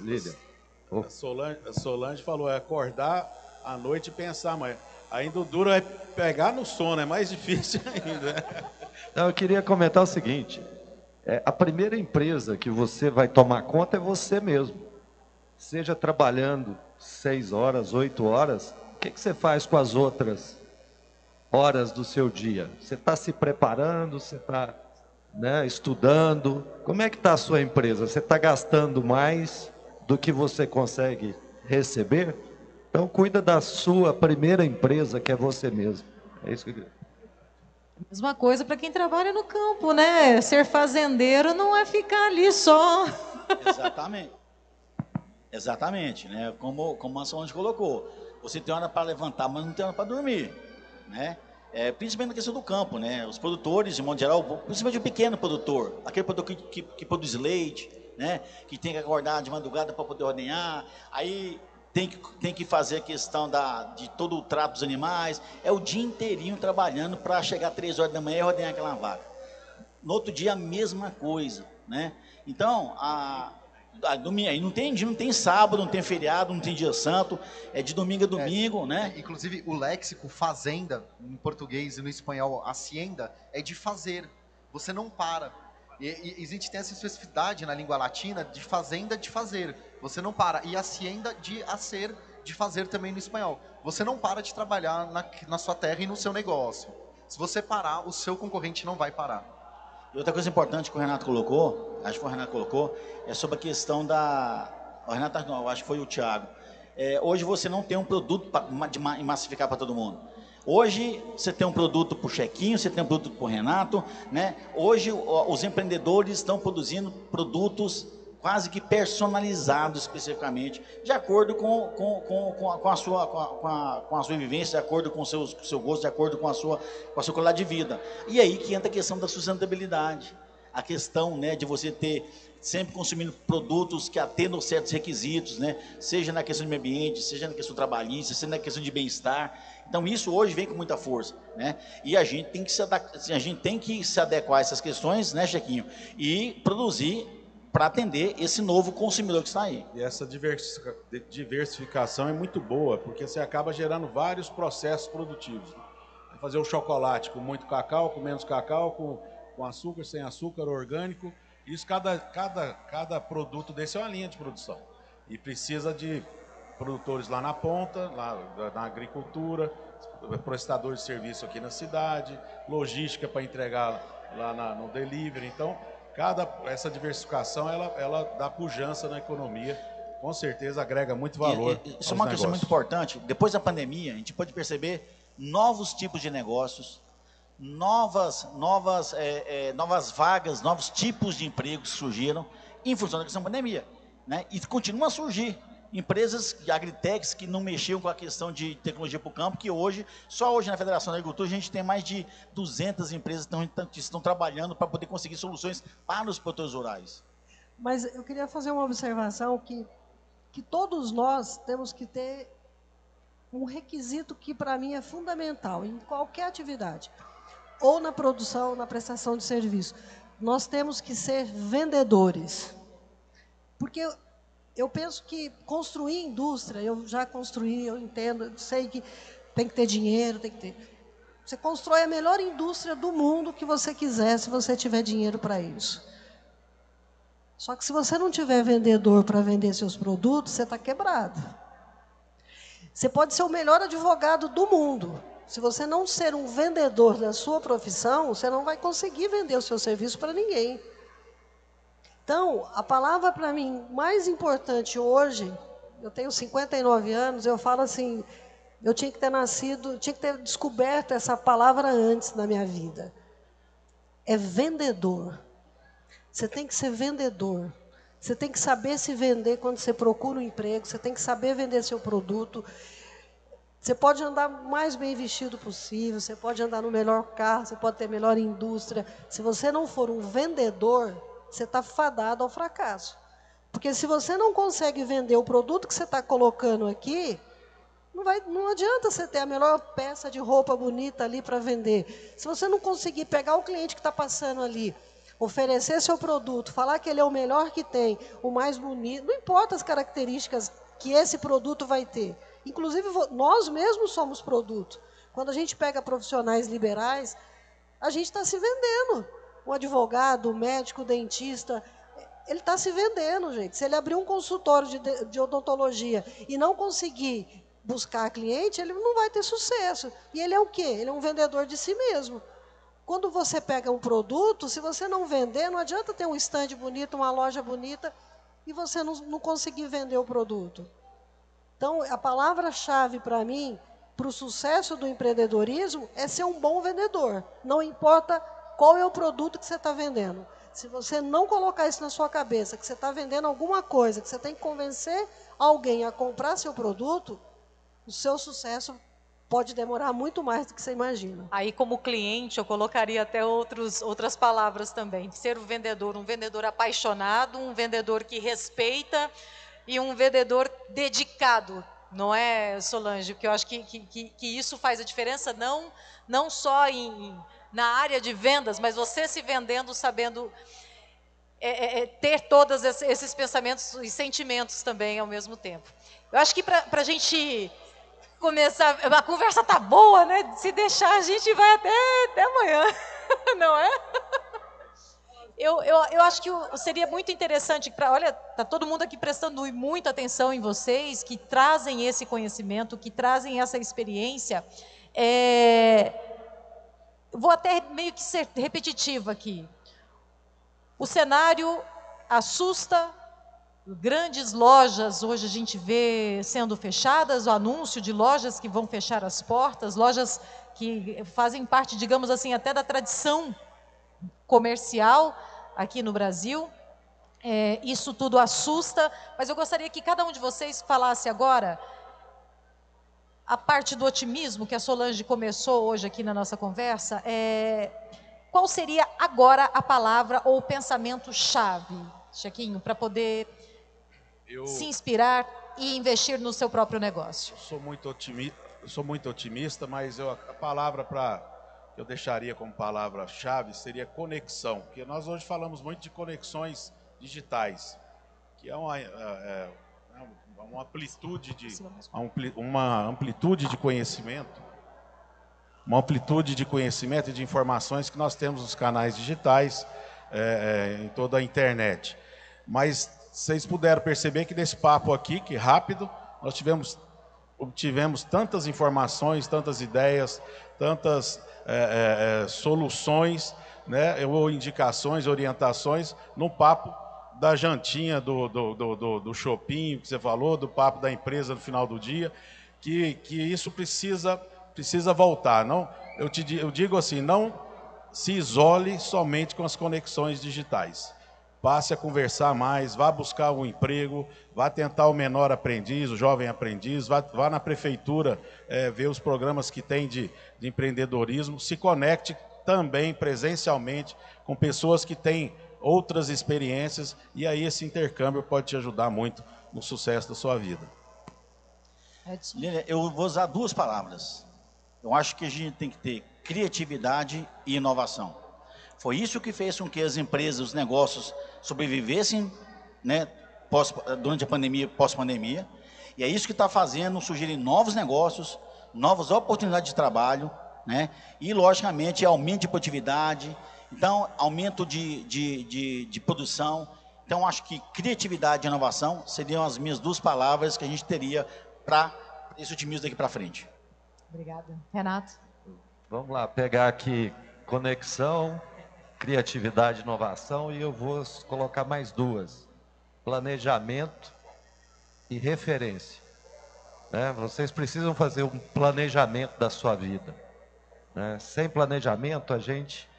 A Solange falou, é acordar à noite e pensar amanhã. Ainda o duro é pegar no sono, é mais difícil ainda. Não, eu queria comentar o seguinte: a primeira empresa que você vai tomar conta é você mesmo. Seja trabalhando 6 horas, 8 horas, o que você faz com as outras horas do seu dia? Você está se preparando, você está estudando? Como é que está a sua empresa? Você está gastando mais do que você consegue receber? Então, cuida da sua primeira empresa, que é você mesmo. É isso que eu queria. Mesma coisa para quem trabalha no campo, né? Ser fazendeiro não é ficar ali só. Exatamente, né? Como a Solange colocou. Você tem hora para levantar, mas não tem hora para dormir, né? Principalmente na questão do campo, né? Os produtores, de modo geral, principalmente o pequeno produtor, aquele produtor que produz leite, né? Que tem que acordar de madrugada para poder ordenhar, aí tem que fazer a questão de todo o trato dos animais, é o dia inteirinho trabalhando para chegar às 3 horas da manhã e ordenar aquela vaca. No outro dia a mesma coisa, né? Então, Aí não tem sábado, não tem feriado, não tem dia santo, é de domingo a domingo, né? Inclusive, o léxico fazenda, em português e no espanhol, hacienda, é de fazer. Você não para. E a gente tem essa especificidade na língua latina de fazenda, de fazer. Você não para. E hacienda, de hacer, de fazer também no espanhol. Você não para de trabalhar na sua terra e no seu negócio. Se você parar, o seu concorrente não vai parar. E outra coisa importante que o Renato colocou, acho que o Renato colocou, é sobre a questão da... O Renato não, acho que foi o Thiago. Hoje você não tem um produto para massificar para todo mundo. Hoje você tem um produto para o Chequinho, você tem um produto para o Renato, né? Hoje os empreendedores estão produzindo produtos quase que personalizados especificamente, de acordo com a sua vivência, de acordo com o seu gosto, de acordo com a sua qualidade de vida. E aí que entra a questão da sustentabilidade, a questão, né, de você ter sempre consumindo produtos que atendam certos requisitos, né, seja na questão do meio ambiente, seja na questão trabalhista, seja na questão de bem-estar. Então isso hoje vem com muita força, né? E a gente tem que se adequar a essas questões, né, Chequinho, e produzir para atender esse novo consumidor que está aí. E essa diversificação é muito boa, porque você acaba gerando vários processos produtivos. Fazer o chocolate com muito cacau, com menos cacau, com açúcar, sem açúcar, orgânico. Isso, cada produto desse é uma linha de produção. E precisa de produtores lá na ponta, lá na agricultura, prestadores de serviço aqui na cidade, logística para entregar lá no delivery. Então, essa diversificação, ela dá pujança na economia, com certeza agrega muito valor. Isso é uma questão muito importante. Depois da pandemia, a gente pode perceber novos tipos de negócios, novas vagas, novos tipos de empregos surgiram em função da questão da pandemia, né? E continuam a surgir empresas agritechs que não mexiam com a questão de tecnologia para o campo, que só hoje na Federação da Agricultura, a gente tem mais de 200 empresas que estão trabalhando para poder conseguir soluções para os produtores rurais. Mas eu queria fazer uma observação que todos nós temos que ter um requisito que para mim é fundamental em qualquer atividade, ou na produção, ou na prestação de serviço. Nós temos que ser vendedores. Porque eu penso que construir indústria, eu já construí, eu entendo, eu sei que tem que ter dinheiro, tem que ter. Você constrói a melhor indústria do mundo que você quiser, se você tiver dinheiro para isso. Só que se você não tiver vendedor para vender seus produtos, você está quebrado. Você pode ser o melhor advogado do mundo. Se você não ser um vendedor da sua profissão, você não vai conseguir vender o seu serviço para ninguém. Então, a palavra para mim mais importante hoje, eu tenho 59 anos, eu falo assim, eu tinha que ter descoberto essa palavra antes na minha vida. É vendedor. Você tem que ser vendedor. Você tem que saber se vender quando você procura um emprego, você tem que saber vender seu produto. Você pode andar mais bem vestido possível, você pode andar no melhor carro, você pode ter melhor indústria. Se você não for um vendedor, você está fadado ao fracasso. Porque se você não consegue vender o produto que você está colocando aqui, não adianta você ter a melhor peça de roupa bonita ali para vender. Se você não conseguir pegar o cliente que está passando ali, oferecer seu produto, falar que ele é o melhor que tem, o mais bonito, não importa as características que esse produto vai ter. Inclusive, nós mesmos somos produto. Quando a gente pega profissionais liberais, a gente está se vendendo. O advogado, o médico, o dentista, ele está se vendendo, gente. Se ele abrir um consultório de odontologia e não conseguir buscar cliente, ele não vai ter sucesso. E ele é o quê? Ele é um vendedor de si mesmo. Quando você pega um produto, se você não vender, não adianta ter um stand bonito, uma loja bonita, e você não conseguir vender o produto. Então, a palavra-chave para mim, para o sucesso do empreendedorismo, é ser um bom vendedor. Não importa qual é o produto que você está vendendo. Se você não colocar isso na sua cabeça, que você está vendendo alguma coisa, que você tem que convencer alguém a comprar seu produto, o seu sucesso pode demorar muito mais do que você imagina. Aí, como cliente, eu colocaria até outras palavras também. Ser um vendedor apaixonado, um vendedor que respeita e um vendedor dedicado, não é, Solange? Porque eu acho que isso faz a diferença não só na área de vendas, mas você se vendendo, sabendo... ter todos esses pensamentos e sentimentos também ao mesmo tempo. Eu acho que para a gente começar, a conversa tá boa, né? Se deixar, a gente vai até amanhã, não é? Eu acho que seria muito interessante, olha, está todo mundo aqui prestando muita atenção em vocês, que trazem esse conhecimento, que trazem essa experiência. Vou até meio que ser repetitiva aqui. O cenário assusta, grandes lojas, hoje a gente vê sendo fechadas, o anúncio de lojas que vão fechar as portas, lojas que fazem parte, digamos assim, até da tradição comercial aqui no Brasil. Isso tudo assusta, mas eu gostaria que cada um de vocês falasse agora a parte do otimismo que a Solange começou hoje aqui na nossa conversa. Qual seria agora a palavra ou o pensamento-chave, Chequinho, para poder se inspirar e investir no seu próprio negócio? Eu sou muito otimista, mas a palavra que eu deixaria como palavra-chave seria conexão, porque nós hoje falamos muito de conexões digitais, que é uma amplitude de conhecimento, uma amplitude de conhecimento e de informações que nós temos nos canais digitais, em toda a internet. Mas vocês puderam perceber que nesse papo aqui, que rápido, nós obtivemos tantas informações, tantas ideias, tantas soluções, né, ou indicações, orientações, no papo da jantinha do shopping que você falou, do papo da empresa no final do dia, que isso precisa voltar. Não, eu digo assim, não se isole somente com as conexões digitais. Passe a conversar mais, vá buscar um emprego, vá tentar o menor aprendiz, o jovem aprendiz, vá na prefeitura ver os programas que tem de empreendedorismo, se conecte também presencialmente com pessoas que têm outras experiências, e aí esse intercâmbio pode te ajudar muito no sucesso da sua vida. Lília, eu vou usar duas palavras. Eu acho que a gente tem que ter criatividade e inovação. Foi isso que fez com que as empresas, os negócios sobrevivessem, né, durante a pandemia, pós-pandemia. E é isso que está fazendo surgirem novos negócios, novas oportunidades de trabalho, né, e, logicamente, aumento de produtividade, então, aumento de produção. Então, acho que criatividade e inovação seriam as minhas duas palavras que a gente teria para esse otimismo daqui para frente. Obrigada. Renato? Vamos lá, pegar aqui conexão, criatividade e inovação, e eu vou colocar mais duas: planejamento e referência. Né? Vocês precisam fazer um planejamento da sua vida. Né? Sem planejamento, a gente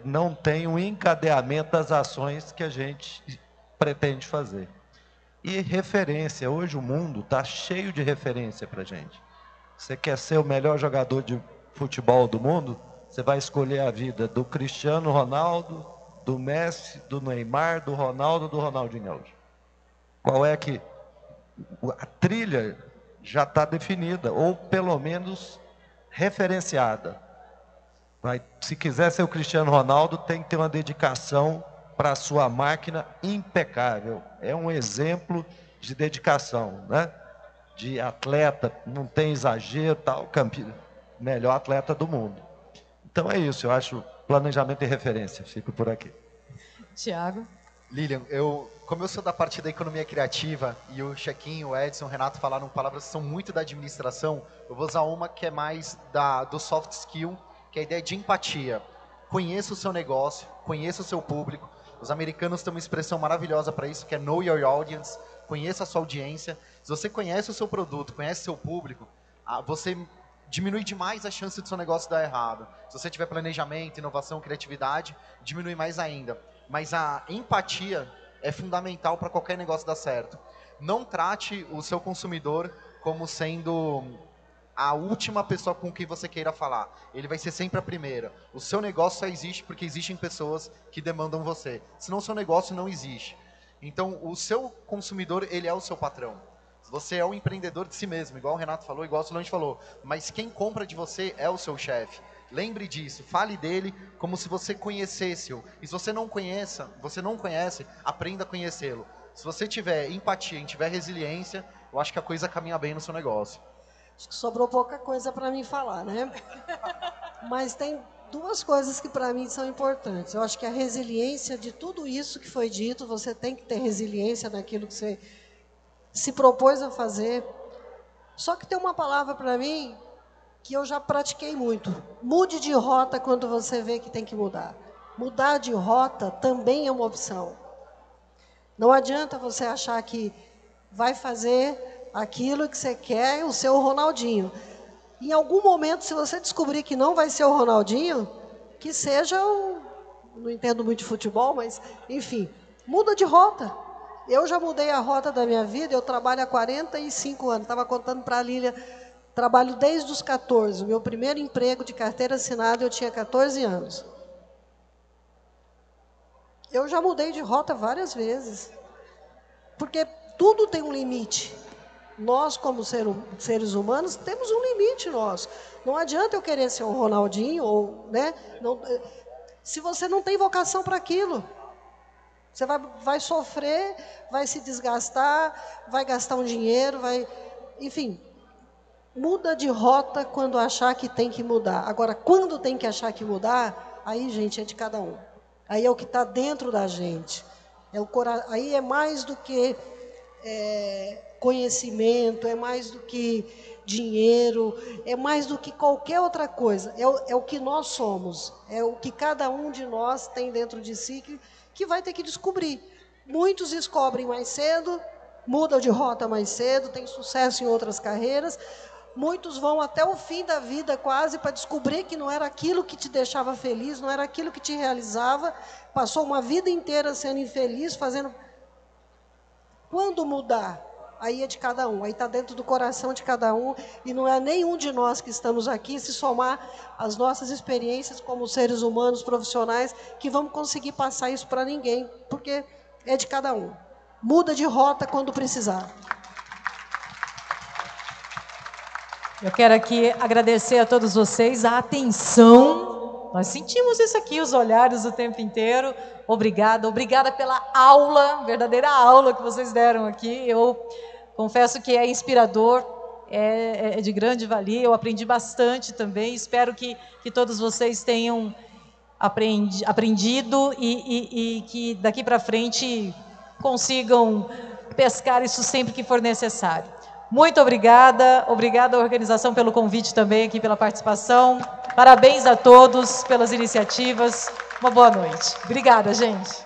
não tem um encadeamento das ações que a gente pretende fazer. E referência, hoje o mundo está cheio de referência para a gente. Você quer ser o melhor jogador de futebol do mundo? Você vai escolher a vida do Cristiano Ronaldo, do Messi, do Neymar, do Ronaldo, do Ronaldinho. Qual é que a trilha já está definida, ou pelo menos referenciada. Mas, se quiser ser o Cristiano Ronaldo, tem que ter uma dedicação para a sua máquina impecável. É um exemplo de dedicação, né? De atleta, não tem exagero, tal, melhor atleta do mundo. Então é isso, eu acho planejamento e referência. Fico por aqui. Tiago? Lilian, como eu sou da parte da economia criativa e o Chequinho, o Edson, o Renato falaram palavras que são muito da administração, eu vou usar uma que é mais do soft skill, que é a ideia de empatia. Conheça o seu negócio, conheça o seu público. Os americanos têm uma expressão maravilhosa para isso, que é know your audience. Conheça a sua audiência. Se você conhece o seu produto, conhece o seu público, você diminui demais a chance do seu negócio dar errado. Se você tiver planejamento, inovação, criatividade, diminui mais ainda. Mas a empatia é fundamental para qualquer negócio dar certo. Não trate o seu consumidor como sendo a última pessoa com quem você queira falar. Ele vai ser sempre a primeira. O seu negócio só existe porque existem pessoas que demandam você. Senão o seu negócio não existe. Então, o seu consumidor, ele é o seu patrão. Você é o empreendedor de si mesmo, igual o Renato falou, igual o Solange falou. Mas quem compra de você é o seu chefe. Lembre disso, fale dele como se você conhecesse-o. E se você não conhece, aprenda a conhecê-lo. Se você tiver empatia e tiver resiliência, eu acho que a coisa caminha bem no seu negócio. Acho que sobrou pouca coisa para mim falar, né? Mas tem duas coisas que para mim são importantes. Eu acho que a resiliência de tudo isso que foi dito, você tem que ter resiliência naquilo que você se propôs a fazer. Só que tem uma palavra para mim que eu já pratiquei muito. Mude de rota quando você vê que tem que mudar. Mudar de rota também é uma opção. Não adianta você achar que vai fazer aquilo que você quer, o seu Ronaldinho. Em algum momento, se você descobrir que não vai ser o Ronaldinho, que seja o... Não entendo muito de futebol, mas, enfim, muda de rota. Eu já mudei a rota da minha vida, eu trabalho há 45 anos. Estava contando para a Lília, trabalho desde os 14. O meu primeiro emprego de carteira assinada, eu tinha 14 anos. Eu já mudei de rota várias vezes. Porque tudo tem um limite. Nós, como seres humanos, temos um limite nosso. Não adianta eu querer ser um Ronaldinho, ou, né? Não, se você não tem vocação para aquilo. Você vai sofrer, vai se desgastar, vai gastar um dinheiro, enfim, muda de rota quando achar que tem que mudar. Agora, quando tem que achar que mudar, aí, gente, é de cada um. Aí é o que está dentro da gente. Aí é mais do que conhecimento, é mais do que dinheiro, é mais do que qualquer outra coisa. É o que nós somos, é o que cada um de nós tem dentro de si que vai ter que descobrir. Muitos descobrem mais cedo, mudam de rota mais cedo, têm sucesso em outras carreiras. Muitos vão até o fim da vida quase para descobrir que não era aquilo que te deixava feliz, não era aquilo que te realizava. Passou uma vida inteira sendo infeliz, fazendo... Quando mudar? Aí é de cada um, aí está dentro do coração de cada um, e não é nenhum de nós que estamos aqui, se somar as nossas experiências como seres humanos, profissionais, que vamos conseguir passar isso para ninguém, porque é de cada um. Muda de rota quando precisar. Eu quero aqui agradecer a todos vocês a atenção. Nós sentimos isso aqui, os olhares o tempo inteiro. Obrigada, obrigada pela aula, verdadeira aula que vocês deram aqui. Eu confesso que é inspirador, é de grande valia. Eu aprendi bastante também. Espero que todos vocês tenham aprendido e que daqui para frente consigam pescar isso sempre que for necessário. Muito obrigada, obrigada à organização pelo convite também aqui, pela participação. Parabéns a todos pelas iniciativas. Uma boa noite. Obrigada, gente.